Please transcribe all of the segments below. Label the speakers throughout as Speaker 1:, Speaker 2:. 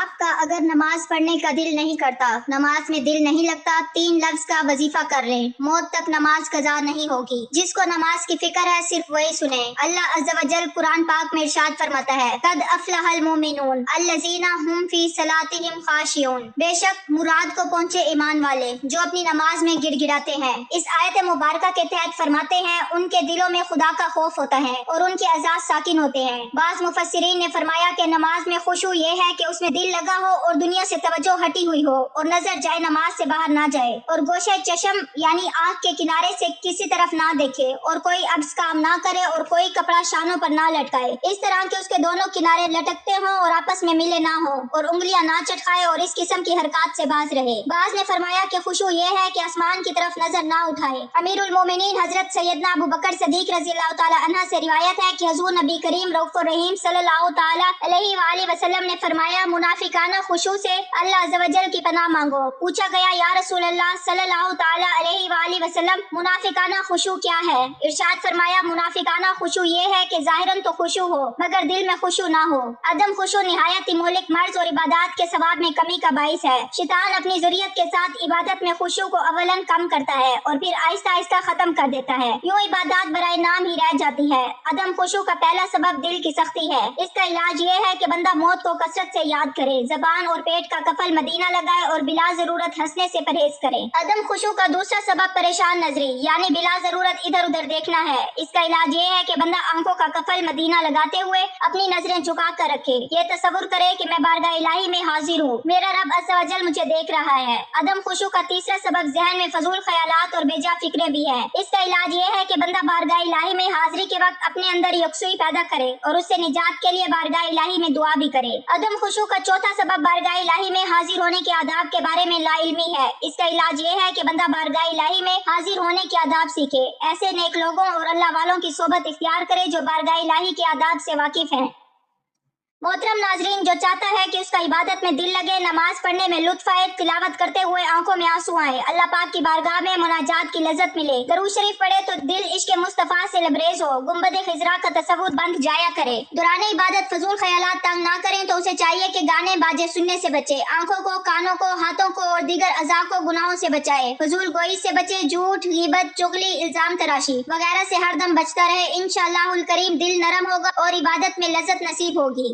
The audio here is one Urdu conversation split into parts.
Speaker 1: آپ کا اگر نماز پڑھنے کا دل نہیں کرتا، نماز میں دل نہیں لگتا، 3 لفظ کا وظیفہ کر لیں، موت تک نماز قضا نہیں ہوگی۔ جس کو نماز کی فکر ہے صرف وہی سنے۔ اللہ عز و جل قرآن پاک میں ارشاد فرماتا ہے، قد افلح المؤمنون الذین هم فی صلاتهم خاشعون، بے شک مراد کو پہنچے ایمان والے جو اپنی نماز میں گڑ گڑاتے ہیں۔ اس آیت مبارکہ کے تحت فرماتے ہیں ان کے دلوں میں خدا کا خوف ہوتا ہے اور ان کے اعزاز ساکن ہوتے ہیں۔ بعض مفسرین نے فرمایا کہ نماز میں خشوع یہ ہے کہ اس میں دل لگا ہو اور دنیا سے توجہ ہٹی ہوئی ہو اور نظر جائے نماز سے باہر نہ جائے اور گوشے چشم یعنی آنکھ کے کنارے سے کسی طرف نہ دیکھے اور کوئی عبث کام نہ کرے اور کوئی کپڑا شانوں پر نہ لٹکائے اس طرح کہ اس کے دونوں کنارے لٹکتے ہوں اور آپس میں ملے نہ ہوں اور انگلیاں نہ چٹکائے اور اس قسم کی حرکات سے باز رہے۔ بعض نے فرمایا کہ خشوع یہ ہے کہ آسمان کی طرف نظر نہ اٹھائے۔ امیر المومنین حضرت سیدنا ابو بکر صدیق رضی اللہ تعالی عنہ سے روایت ہے کہ حضور نبی کریم رؤوف الرحیم صلی اللہ تعالی علیہ وآلہ وسلم نے فرمایا، منافقانہ خشوع سے اللہ عز و جل کی پناہ مانگو۔ پوچھا گیا، یا رسول اللہ صلی اللہ تعالی علیہ وآلہ وسلم، منافقانہ خشوع کیا ہے؟ ارشاد فرمایا، منافقانہ خشوع یہ ہے کہ ظاہراً تو خشوع ہو مگر دل میں خشوع نہ ہو۔ عدم خشوع نہایت ہی مہلک مرض اور عبادات کے ثواب میں کمی کا باعث ہے۔ شیطان اپنی ذریت کے ساتھ عبادت میں خشوع کو اولاً کم کرتا ہے اور پھر آہستہ آہستہ ختم کر دیتا ہے، یوں عبادات برائے نام ہی رہ جاتی ہے۔ عدم خشوع کا پہلا سبب دل کی سختی ہے۔ اس کا علاج یہ ہے کہ بندہ موت کو کثرت سے یاد کرے، زبان اور پیٹ کا کفل مدینہ لگائے اور بلا ضرورت ہنسنے سے پرہیز کرے۔ عدم خشوع کا دوسرا سبب پریشان نظری یعنی بلا ضرورت ادھر ادھر دیکھنا ہے۔ اس کا علاج یہ ہے کہ بندہ آنکھوں کا کفل مدینہ لگاتے ہوئے اپنی نظریں جھکا کر رکھے، یہ تصور کرے کہ میں بارگاہ الہی میں حاضر ہوں، میرا رب عز و جل مجھے دیکھ رہا ہے۔ عدم خشوع کا تیسرا سبب ذہن میں فضول خیالات اور بے جا فکریں بھی ہیں۔ اس کا علاج یہ ہے کہ بندہ بارگاہ الہی میں حاضری کے وقت اپنے اندر یکسوئی پیدا کرے اور اس سے نجات کے لیے بارگاہ الہی میں دعا بھی کرے۔ عدم خشوع کا چوتھا سبب بارگاہ الہی میں حاضر ہونے کے آداب کے بارے میں لا علمی ہے۔ اس کا علاج یہ ہے کہ بندہ بارگاہ الہی میں حاضر ہونے کے آداب سیکھے، ایسے نیک لوگوں اور اللہ والوں کی صحبت اختیار کرے جو بارگاہ الہی کے آداب سے واقف ہیں۔ محترم ناظرین، جو چاہتا ہے کہ اس کا عبادت میں دل لگے، نماز پڑھنے میں لطف آئے، تلاوت کرتے ہوئے آنکھوں میں آنسو آئے، اللہ پاک کی بارگاہ میں مناجات کی لذت ملے، درود شریف پڑھے تو دل عشق مصطفیٰ سے لبریز ہو، گنبد خضرا کا تصور بند جایا کرے، دوران عبادت فضول خیالات تنگ نہ کریں تو اسے چاہیے کہ گانے باجے سننے سے بچے، آنکھوں کو، کانوں کو، ہاتھوں کو اور دیگر اعضاء کو گناہوں سے بچائے، فضول گوئی سے بچے، جھوٹ، غیبت، چغلی، الزام تراشی وغیرہ سے ہر دم بچتا رہے، انشاءاللہ الکریم دل نرم ہوگا اور عبادت میں لذت نصیب ہوگی۔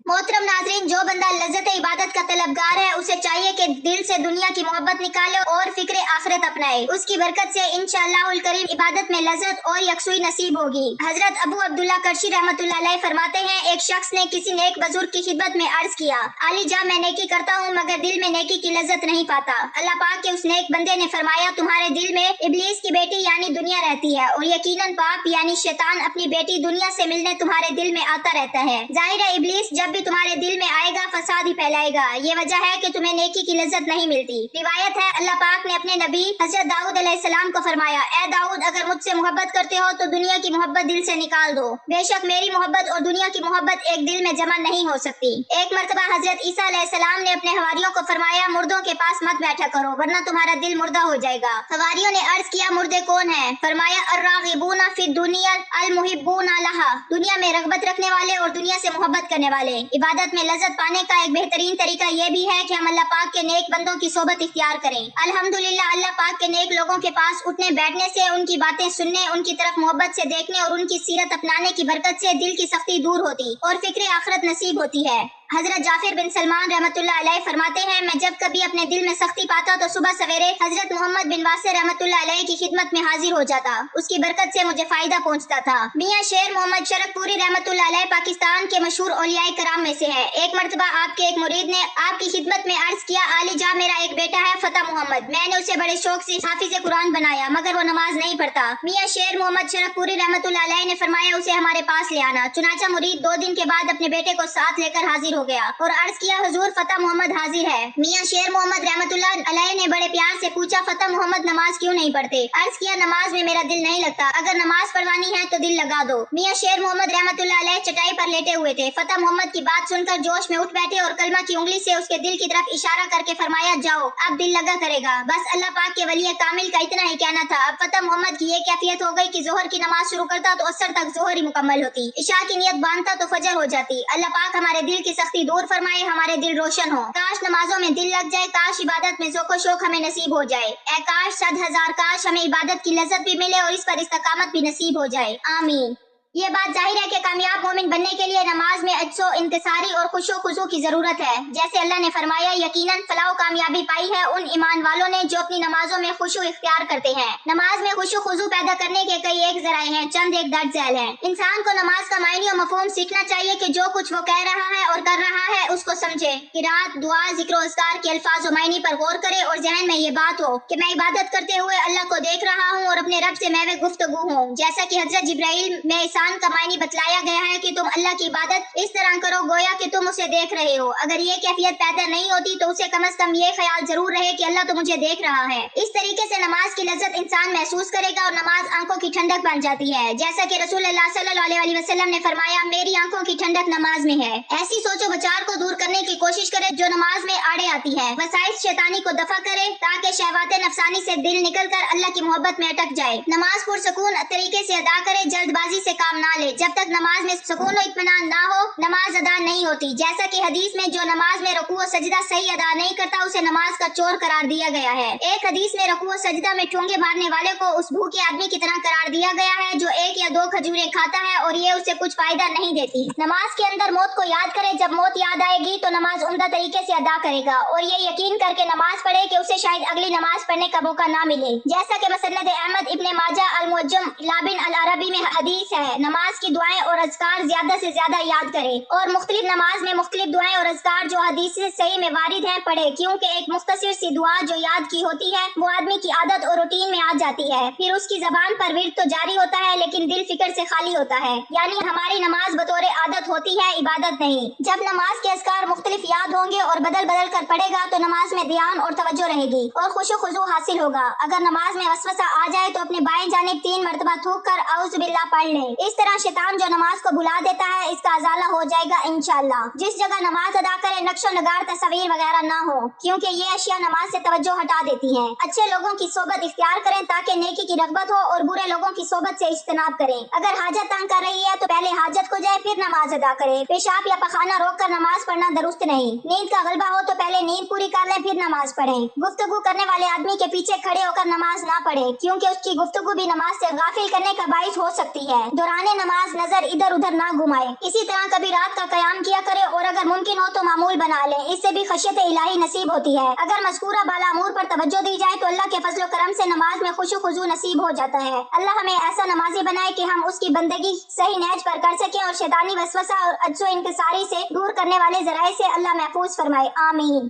Speaker 1: محترم ناظرین، جو بندہ لذت عبادت کا طلبگار ہے اسے چاہیے کہ دل سے دنیا کی محبت نکالے اور فکر آخرت اپنائے، اس کی برکت سے انشاءاللہ الکریم عبادت میں لذت اور یکسوئی نصیب ہوگی۔ حضرت ابو عبداللہ کرشی رحمۃ اللہ علیہ فرماتے ہیں، ایک شخص نے کسی نیک بزرگ کی خدمت میں عرض کیا، عالی جاں میں نیکی کرتا ہوں مگر دل میں نیکی کی لذت نہیں پاتا۔ اللہ پاک کے اس نیک بندے نے فرمایا، تمہارے دل میں ابلیس کی بیٹی یعنی دنیا رہتی ہے اور یقیناً پاپ یعنی شیطان اپنی بیٹی دنیا سے ملنے تمہارے دل میں آتا رہتا ہے۔ ظاہر ہے ابلیس جب بھی تمہارے دل میں آئے گا فساد ہی پھیلائے گا، یہ وجہ ہے کہ تمہیں نیکی کی لذت نہیں ملتی۔ روایت ہے، اللہ پاک نے اپنے نبی حضرت داؤد علیہ السلام کو فرمایا، اے داؤد، اگر مجھ سے محبت کرتے ہو تو دنیا کی محبت دل سے نکال دو، بے شک میری محبت اور دنیا کی محبت ایک دل میں جمع نہیں ہو سکتی۔ ایک مرتبہ حضرت عیسیٰ علیہ السلام نے اپنے حواریوں کو فرمایا، مردوں کے پاس مت بیٹھا کرو ورنہ تمہارا دل مردہ ہو جائے گا۔ حواریوں نے عرض کیا، مردے کون ہیں؟ فرمایا، الراغبون فی الدنیا المحبون لہا، دنیا میں رغبت رکھنے والے اور دنیا سے محبت کرنے والے۔ عبادت میں لذت پانے کا ایک بہترین طریقہ یہ بھی ہے کہ ہم اللہ پاک کے نیک بندوں کی صحبت اختیار کریں۔ الحمدللہ، اللہ پاک کے نیک لوگوں کے پاس اٹھنے بیٹھنے سے، ان کی باتیں سننے، ان کی طرف محبت سے دیکھنے اور ان کی سیرت اپنانے کی برکت سے دل کی سختی دور ہوتی اور فکر آخرت نصیب ہوتی ہے۔ حضرت جعفر بن سلمان رحمۃ اللہ علیہ فرماتے ہیں، میں جب کبھی اپنے دل میں سختی پاتا تو صبح سویرے حضرت محمد بن واسع رحمۃ اللہ علیہ کی خدمت میں حاضر ہو جاتا، اس کی برکت سے مجھے فائدہ پہنچتا تھا۔ میاں شیر محمد شرک پوری رحمۃ اللہ علیہ پاکستان کے مشہور اولیاء کرام میں سے ہے۔ ایک مرتبہ آپ کے ایک مرید نے آپ کی خدمت میں عرض کیا، عالی جاں میرا ایک بیٹا ہے فتح محمد، میں نے اسے بڑے شوق سے حافظ قرآن بنایا مگر وہ نماز نہیں پڑھتا۔ میاں شیر محمد شرک پوری رحمۃ اللہ علیہ نے فرمایا، اسے ہمارے پاس لے آنا۔ چنانچہ مرید 2 دن کے بعد اپنے بیٹے کو ساتھ لے کر حاضر ہو گیا اور عرض کیا، حضور فتح محمد حاضر ہے۔ میاں شیر محمد رحمۃ اللہ علیہ نے بڑے پیار سے پوچھا، فتح محمد نماز کیوں نہیں پڑھتے؟ عرض کیا، نماز میں میرا دل نہیں لگتا، اگر نماز پڑھوانی ہے تو دل لگا دو۔ میاں شیر محمد رحمۃ اللہ علیہ چٹائی پر لیٹے ہوئے تھے، فتح محمد کی بات سن کر جوش میں اٹھ بیٹھے اور کلمہ کی انگلی سے اس کے دل کی طرف اشارہ کر کے فرمایا، جاؤ اب دل لگا کرے گا۔ بس اللہ پاک کے ولی کامل کا اتنا ہی کہنا تھا۔ اب فتح محمد کی یہ کیفیت ہو گئی کہ ظہر کی نماز شروع کرتا تو اثر تک ظہر ہی مکمل ہوتی، عشاء کی نیت باندھتا تو فجر ہو جاتی۔ اللہ پاک ہمارے دل کی سختی دور فرمائے، ہمارے دل روشن ہو، کاش نمازوں میں دل لگ جائے، کاش عبادت میں ذوق و شوق ہمیں نصیب ہو جائے، اے کاش 100,000 کاش ہمیں عبادت کی لذت بھی ملے اور اس پر استقامت بھی نصیب ہو جائے، آمین۔ یہ بات ظاہر ہے کہ کامیاب مومن بننے کے لیے نماز میں اجزو انکساری اور خشوع و خضوع کی ضرورت ہے، جیسے اللہ نے فرمایا یقیناً فلاح و کامیابی پائی ہے ان ایمان والوں نے جو اپنی نمازوں میں خشوع اختیار کرتے ہیں۔ نماز میں خشوع و خضوع پیدا کرنے کے کئی ایک ذرائع ہیں، چند ایک درج ذیل ہیں۔ انسان کو نماز کا معنی و مفہوم سیکھنا چاہیے کہ جو کچھ وہ کہہ رہا ہے اور کر رہا ہے اس کو سمجھے، قرات، دعا، ذکر و اذکار کے الفاظ و معنی پر غور کرے اور ذہن میں یہ بات ہو کہ میں عبادت کرتے ہوئے اللہ کو دیکھ رہا ہوں اور اپنے رب سے محو گفتگو ہوں، جیسا کہ حضرت جبرائیل میں احسان کا معنی بتلایا گیا ہے کہ تم اللہ کی عبادت اس طرح کرو گویا کہ تم اسے دیکھ رہے ہو۔ اگر یہ کیفیت پیدا نہیں ہوتی تو اسے کم از کم یہ خیال ضرور رہے کہ اللہ تو مجھے دیکھ رہا ہے۔ اس طریقے سے نماز کی لذت انسان محسوس کرے گا اور نماز آنکھوں کی ٹھنڈک بن جاتی ہے، جیسا کہ رسول اللہ صلی اللہ علیہ وسلم نے فرمایا میری آنکھوں کی ٹھنڈک نماز میں ہے۔ ایسی سوچ و بچار کو دور کرنے کی کوشش کرے جو نماز میں آڑے آتی ہے، وسائس شیطانی کو دفع کرے تاکہ شہوات نفسانی سے دل نکل کر اللہ کی محبت میں اٹک جائے، نماز پرسکون طریقے سے ادا کرے، جلد بازی سے کام نہ لے، جب تک نماز میں سکون و اطمینان نہ ہو نماز ادا نہیں ہوتی، جیسا کہ حدیث میں جو نماز میں رکوع و سجدہ صحیح ادا نہیں کرتا اسے نماز کا چور قرار دیا گیا ہے۔ ایک حدیث میں رکوع و سجدہ میں ٹھونگے مارنے والے کو اس بھوکے آدمی کی طرح قرار دیا گیا ہے جو 1 یا 2 کھجوریں کھاتا ہے اور یہ اسے کچھ فائدہ نہیں دیتی۔ نماز کے اندر موت کو یاد کرے، جب موت یاد آئے گی تو نماز عمدہ طریقے سے ادا کرے گا اور یہ یقین کر کے نماز پڑھے کہ اسے شاید اگلی نماز پڑھنے کا موقع نہ ملے، جیسا کہ مسند احمد ابن ماجہ المعجم لابن العربی میں حدیث ہے نماز کی دعائیں اور اذکار زیادہ سے زیادہ یاد کرے اور مختلف نماز میں مختلف دعائیں اور اذکار جو حدیث سے صحیح میں وارد ہیں پڑھے، کیونکہ ایک مختصر سی دعا جو یاد کی ہوتی ہے وہ آدمی کی عادت اور روٹین میں آ جاتی ہے، پھر اس کی زبان پر ورد تو جاری ہوتا ہے لیکن دل فکر سے خالی ہوتا ہے، یعنی ہماری نماز بطور عادت ہوتی ہے، عبادت نہیں۔ جب نماز کے اذکار مختلف یاد ہوں گے اور بدل بدل کر پڑھے گا تو نماز میں دھیان اور توجہ رہے گی اور خشوع و خضوع حاصل ہوگا۔ اگر نماز میں وسوسہ آ جائے تو اپنے بائیں جانب 3 مرتبہ تھوک کر اعوذ باللہ پڑھ لے، اس طرح شیطان جو نماز کو بھلا دیتا ہے اس کا ازالہ ہو جائے گا انشاءاللہ۔ جس جگہ نماز ادا کرے نقش و نگار تصویر وغیرہ نہ ہو، کیونکہ یہ اشیاء نماز سے توجہ ہٹا دیتی ہیں۔ اچھے لوگوں کی صحبت اختیار کریں تاکہ نیکی کی رغبت ہو اور برے لوگوں کی صحبت سے اجتناب کریں۔ اگر حاجت تنگ کر رہی ہے تو پہلے حاجت کو جائے پھر نماز ادا کرے، پیشاب یا پخانہ روک کر نماز پڑھنا درست نہیں۔ نیند کا غلبہ ہو تو پہلے نیند پوری کر لیں پھر نماز پڑھیں۔ گفتگو کرنے والے آدمی کے پیچھے کھڑے ہو کر نماز نہ پڑھیں، کیونکہ اس کی گفتگو بھی نماز سے غافل کرنے کا باعث ہو سکتی ہے۔ دوران نماز نظر ادھر ادھر نہ گھمائے۔ اسی طرح کبھی رات کا قیام کیا کرے اور اگر ممکن ہو تو معمول بنا لیں، اس سے بھی خشیت الہی نصیب ہوتی ہے۔ اگر مذکورہ بالامور پر توجہ دی جائے تو اللہ کے فضل و کرم سے نماز میں خشوع و خضوع نصیب ہو جاتا ہے۔ اللہ ہمیں ایسا نمازی بنائے کہ ہم اس کی بندگی صحیح نہج پر کر سکیں اور شیطانی وسوسہ اور عجز و انکساری سے دور کرنے والے ذرائع سے اللہ محفوظ فرمائے، آمین۔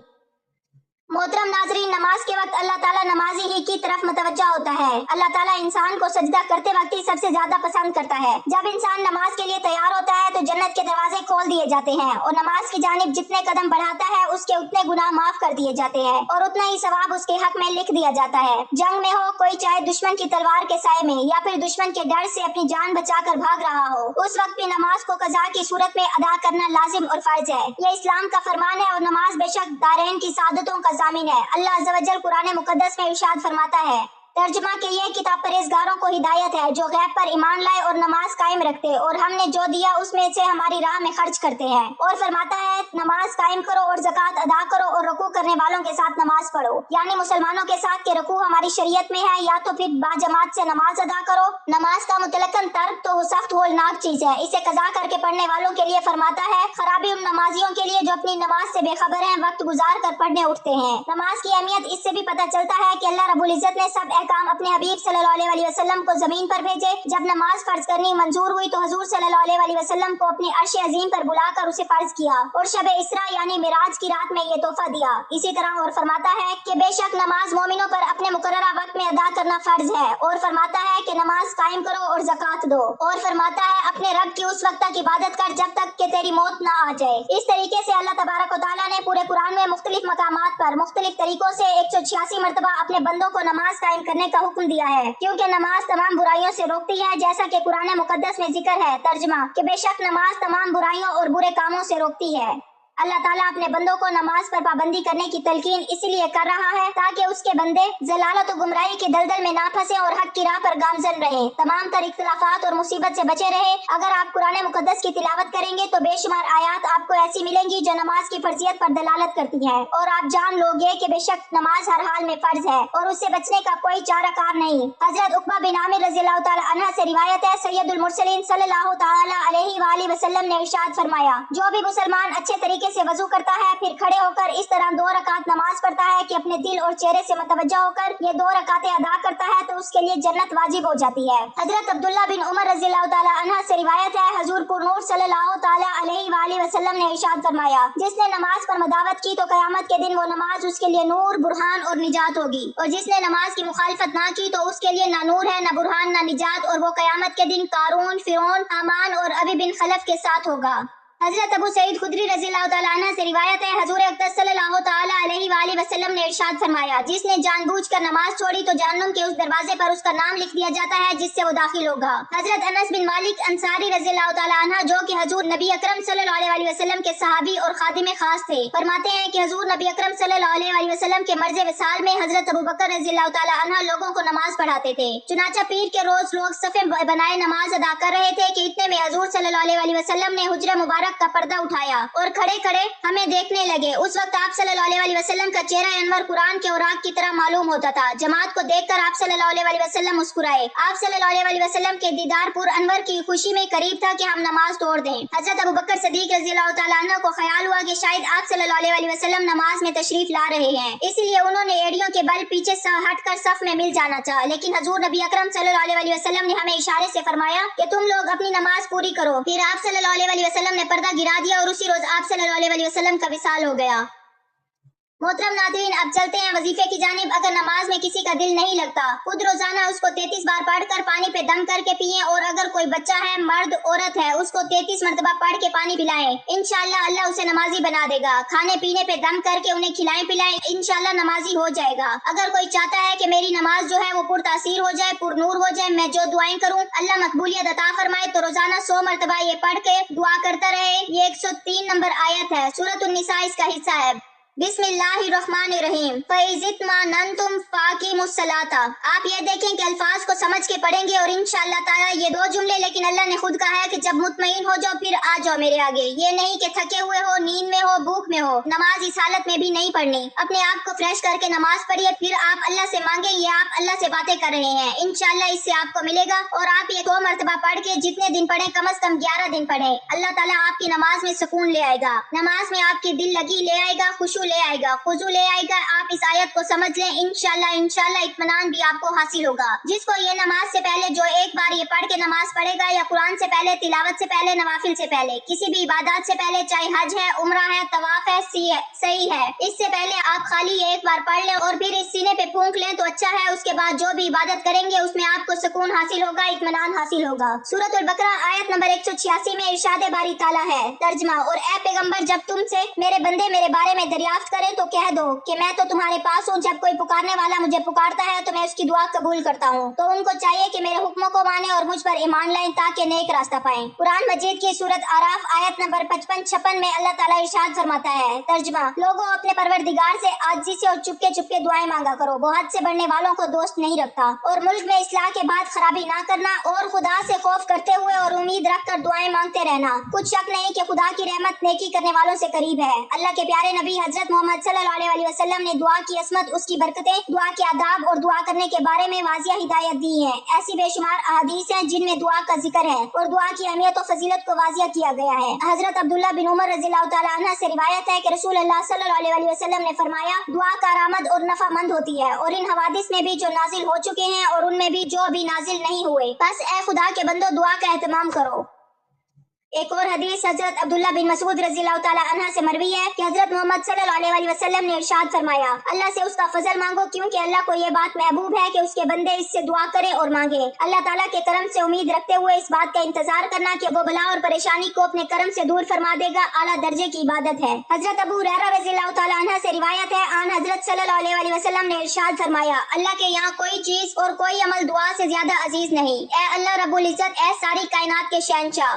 Speaker 1: محترم ناظرین، نماز کے وقت اللہ تعالیٰ نمازی ہی کی طرف متوجہ ہوتا ہے۔ اللہ تعالیٰ انسان کو سجدہ کرتے وقت ہی سب سے زیادہ پسند کرتا ہے۔ جب انسان نماز کے لیے تیار ہوتا ہے تو جنت کے دروازے کھول دیے جاتے ہیں اور نماز کی جانب جتنے قدم بڑھاتا ہے اس کے اتنے گناہ معاف کر دیے جاتے ہیں اور اتنا ہی ثواب اس کے حق میں لکھ دیا جاتا ہے۔ جنگ میں ہو کوئی چاہے دشمن کی تلوار کے سائے میں یا پھر دشمن کے ڈر سے اپنی جان بچا کر بھاگ رہا ہو، اس وقت بھی نماز کو قضا کی صورت میں ادا کرنا لازم اور فرض ہے۔ یہ اسلام کا فرمان ہے اور نماز بے شک دارین کی سعادتوں کا ضامن ہے۔ اللہ عز و جل قرآن مقدس میں ارشاد فرماتا ہے، ترجمہ کہ یہ کتاب پرہیزگاروں کو ہدایت ہے جو غیب پر ایمان لائے اور نماز قائم رکھتے اور ہم نے جو دیا اس میں سے ہماری راہ میں خرچ کرتے ہیں، اور فرماتا ہے نماز قائم کرو اور زکوٰۃ ادا کرو اور رکوع کرنے والوں کے ساتھ نماز پڑھو، یعنی مسلمانوں کے ساتھ کہ رکوع ہماری شریعت میں ہے، یا تو پھر باجماعت سے نماز ادا کرو۔ نماز کا مطلقاً ترک تو وہ سخت ہولناک چیز ہے، اسے قضا کر کے پڑھنے والوں کے لیے فرماتا ہے خرابی ان نمازیوں کے لیے جو اپنی نماز سے بے خبر ہیں، وقت گزار کر پڑھنے اٹھتے ہیں۔ نماز کی اہمیت اس سے بھی پتہ چلتا ہے کہ اللہ رب العزت نے سب احکام اپنے حبیب صلی اللہ علیہ وسلم کو زمین پر بھیجے۔ جب نماز فرض کرنی منظور ہوئی تو حضور صلی اللہ علیہ وسلم کو اپنے عرش عظیم پر بلا کر اسے فرض کیا اور شب اسراء یعنی معراج کی رات میں یہ تحفہ دیا۔ اسی طرح اور فرماتا ہے کہ بے شک نماز مومنوں پر اپنے مقررہ وقت میں ادا کرنا فرض ہے، اور فرماتا ہے کہ نماز قائم کرو اور زکوٰۃ دو، اور فرماتا ہے اپنے رب کی اس وقت تک عبادت کر جب تک کہ تیری موت نہ آ جائے۔ اس طریقے سے اللہ تبارک و تعالیٰ نے پورے قرآن میں مختلف مقامات پر مختلف طریقوں سے 186 مرتبہ اپنے بندوں کو نماز قائم کرنے کا حکم دیا ہے، کیونکہ نماز تمام برائیوں سے روکتی ہے، جیسا کہ قرآن مقدس میں ذکر ہے۔ ترجمہ کہ بے شک نماز تمام برائیوں اور برے کاموں سے روکتی ہے۔ اللہ تعالیٰ اپنے بندوں کو نماز پر پابندی کرنے کی تلقین اسی لیے کر رہا ہے تاکہ اس کے بندے ضلالت و گمراہی کے دلدل میں نہ پھنسے اور حق کی راہ پر گامزن رہیں، تمام تر اختلافات اور مصیبت سے بچے رہے۔ اگر آپ قرآن مقدس کی تلاوت کریں گے تو بے شمار آیات آپ کو ایسی ملیں گی جو نماز کی فرضیت پر دلالت کرتی ہیں، اور آپ جان لو گے کہ بے شک نماز ہر حال میں فرض ہے اور اس سے بچنے کا کوئی چارہ کار نہیں۔ حضرت عقبہ بن عامر رضی اللہ تعالی عنہ سے روایت ہے، سید المرسلین صلی اللہ تعالی علیہ وآلہ وسلم نے ارشاد فرمایا، جو بھی مسلمان اچھے طریقے سے وضو کرتا ہے پھر کھڑے ہو کر اس طرح 2 رکعت نماز پڑھتا ہے کہ اپنے دل اور چہرے سے متوجہ ہو کر یہ 2 رکعتیں ادا کرتا ہے تو اس کے لیے جنت واجب ہو جاتی ہے۔ حضرت عبداللہ بن عمر رضی اللہ تعالی عنہ سے روایت ہے، حضور پر نور صلی اللہ تعالی علیہ وآلہ وسلم نے ارشاد فرمایا، جس نے نماز پر مداوت کی تو قیامت کے دن وہ نماز اس کے لیے نور، برہان اور نجات ہوگی، اور جس نے نماز کی مخالفت نہ کی تو اس کے لیے نہ نور ہے، نہ برہان، نہ نجات، اور وہ قیامت کے دن قارون، فرعون، حامان اور ابی بن خلف کے ساتھ ہوگا۔ حضرت ابو سعید خدری رضی اللہ تعالیٰ عنہ سے روایت ہے، حضور اقدس صلی اللہ تعالیٰ علیہ وآلہ وسلم نے ارشاد فرمایا، جس نے جان بوجھ کر نماز چھوڑی تو جہنم کے اس دروازے پر اس کا نام لکھ دیا جاتا ہے جس سے وہ داخل ہوگا۔ حضرت انس بن مالک انصاری رضی اللہ تعالیٰ عنہ جو کہ حضور نبی اکرم صلی اللہ علیہ وسلم کے صحابی اور خادم خاص تھے، فرماتے ہیں کہ حضور نبی اکرم صلی اللہ علیہ وسلم کے مرض وصال میں حضرت ابو بکر رضی اللہ تعالیٰ عنہ لوگوں کو نماز پڑھاتے تھے، چنانچہ پیر کے روز لوگ صفیں بنائے نماز ادا کر رہے تھے کہ اتنے میں حضور صلی اللہ علیہ وسلم نے حجرہ مبارک کا پردہ اٹھایا اور کھڑے کھڑے ہمیں دیکھنے لگے۔ اس وقت آپ صلی اللہ علیہ وسلم کا چہرہ انور قرآن کے اوراق کی طرح معلوم ہوتا تھا۔ جماعت کو دیکھ کر آپ صلی اللہ علیہ وسلم مسکرائے۔ آپ صلی اللہ علیہ وسلم کے دیدار پر انور کی خوشی میں قریب تھا کہ ہم نماز توڑ دیں۔ حضرت ابو بکر صدیق رضی اللہ تعالیٰ عنہ کو خیال ہوا کہ شاید آپ صلی اللہ علیہ وسلم نماز میں تشریف لا رہے ہیں، اسی لیے انہوں نے ایڑیوں کے بل پیچھے ہٹ کر صف میں مل جانا چاہا، لیکن حضور نبی اکرم صلی اللہ علیہ وسلم نے ہمیں اشارے سے فرمایا کہ تم لوگ اپنی نماز پوری کرو۔ پھر آپ صلی اللہ علیہ وسلم نے پردہ گرا دیا اور اسی روز آپ صلی اللہ علیہ وسلم کا وصال ہو گیا۔ محترم ناظرین، اب چلتے ہیں وظیفے کی جانب۔ اگر نماز میں کسی کا دل نہیں لگتا، خود روزانہ اس کو 33 بار پڑھ کر پانی پہ دم کر کے پئیں، اور اگر کوئی بچہ ہے، مرد عورت ہے، اس کو 33 مرتبہ پڑھ کے پانی پلائیں، انشاءاللہ اللہ اسے نمازی بنا دے گا۔ کھانے پینے پہ دم کر کے انہیں کھلائیں پلائیں، انشاءاللہ نمازی ہو جائے گا۔ اگر کوئی چاہتا ہے کہ میری نماز جو ہے وہ پر تاثیر ہو جائے، پر نور ہو جائے، میں جو دعائیں کروں اللہ مقبولیت عطا فرمائے، تو روزانہ 100 مرتبہ یہ پڑھ کے دعا کرتا رہے۔ یہ 103 نمبر آیت ہے، سورۃ النساء اس کا حصہ ہے۔ بسم اللہ الرحمن الرحیم۔ فَإِذِ اطْمَأْنَنْتُمْ فَأَقِیمُوا الصَّلَاةَ۔ آپ یہ دیکھیں کہ الفاظ کو سمجھ کے پڑھیں گے، اور انشاءاللہ تعالی یہ 2 جملے لیکن اللہ نے خود کہا ہے کہ جب مطمئن ہو جاؤ پھر آ جاؤ میرے آگے۔ یہ نہیں کہ تھکے ہوئے ہو، نیند میں ہو، بھوک میں ہو، نماز اس حالت میں بھی نہیں پڑھنی۔ اپنے آپ کو فریش کر کے نماز پڑھیے، پھر آپ اللہ سے مانگیں۔ یہ آپ اللہ سے باتیں کر رہے ہیں، انشاءاللہ اس سے آپ کو ملے گا۔ اور آپ یہ 2 مرتبہ پڑھ کے جتنے دن پڑھیں، کم از کم 11 دن پڑھیں، اللہ تعالیٰ آپ کی نماز میں سکون لے آئے گا، نماز میں آپ کی دل لگی لے آئے گا، خشوع لے آئے گا، خضوع لے آئے گا۔ آپ اس آیت کو سمجھ لیں، انشاءاللہ اطمینان بھی آپ کو حاصل ہوگا۔ جس کو یہ نماز سے پہلے جو ایک بار یہ پڑھ کے نماز پڑھے گا، یا قرآن سے پہلے، تلاوت سے پہلے، نوافل سے پہلے، کسی بھی عبادات سے پہلے، چاہے حج ہے، عمرہ ہے، طواف ہے، صحیح ہے، اس سے پہلے آپ خالی ایک بار پڑھ لیں اور پھر اس سینے پہ پھونک لیں تو اچھا ہے۔ اس کے بعد جو بھی عبادت کریں گے اس میں آپ کو سکون حاصل ہوگا، اطمینان حاصل ہوگا۔ سورۃ البقرہ آیت نمبر 186 میں ارشاد باری تعالیٰ ہے، ترجمہ: اور اے پیغمبر، جب تم سے میرے بندے میرے بارے میں دریافت کریں تو کہہ دو کہ میں تو تمہارے پاس ہوں، جب کوئی پکارنے والا مجھے پکارتا ہے تو میں اس کی دعا قبول کرتا ہوں۔ تو ان کو چاہیے کہ میرے حکموں کو مانیں اور مجھ پر ایمان لائیں تاکہ نیک راستہ پائیں۔ قرآن مجید کی سورۃ اعراف آیت نمبر 55-56 میں اللہ تعالیٰ ارشاد فرماتا ہے، ترجمہ: لوگوں، اپنے پروردگار سے عاجزی سے اور چپکے چپکے دعائیں مانگا کرو، وہ حد سے بڑھنے والوں کو دوست نہیں رکھتا، اور ملک میں اصلاح کے بعد خرابی نہ کرنا، اور خدا سے خوف کرتے ہوئے اور امید رکھ کر دعائیں مانگتے رہنا۔ کچھ شک نہیں کہ خدا کی رحمت نیکی کرنے والوں سے قریب ہے۔ اللہ کے پیارے نبی حضرت محمد صلی اللہ علیہ وسلم نے دعا کی عصمت، اس کی برکتیں، دعا کے آداب اور دعا کرنے کے بارے میں واضح ہدایت دی ہیں۔ ایسی بے شمار احادیث ہیں جن میں دعا کا ذکر ہے اور دعا کی اہمیت و فضیلت کو واضح کیا گیا ہے۔ حضرت عبداللہ بن عمر رضی اللہ تعالیٰ عنہ سے روایت ہے کہ رسول اللہ صلی اللہ علیہ وسلم نے فرمایا، دعا کارآمد اور نفع مند ہوتی ہے، اور ان حوادث میں بھی جو نازل ہو چکے ہیں اور ان میں بھی جو ابھی نازل نہیں ہوئے، بس اے خدا کے بندو دعا کا اہتمام کرو۔ ایک اور حدیث حضرت عبداللہ بن مسعود رضی اللہ تعالیٰ عنہ سے مروی ہے کہ حضرت محمد صلی اللہ علیہ وسلم نے ارشاد فرمایا، اللہ سے اس کا فضل مانگو، کیونکہ اللہ کو یہ بات محبوب ہے کہ اس کے بندے اس سے دعا کریں اور مانگیں۔ اللہ تعالیٰ کے کرم سے امید رکھتے ہوئے اس بات کا انتظار کرنا کہ وہ بلا اور پریشانی کو اپنے کرم سے دور فرما دے گا، اعلیٰ درجے کی عبادت ہے۔ حضرت ابو ہریرہ رضی اللہ تعالیٰ عنہ سے روایت ہے، آن حضرت صلی اللہ علیہ وسلم نے ارشاد فرمایا، اللہ کے یہاں کوئی چیز اور کوئی عمل دعا سے زیادہ عزیز نہیں۔ اے اللہ رب العزت، اے ساری کائنات کے شہنشاہ،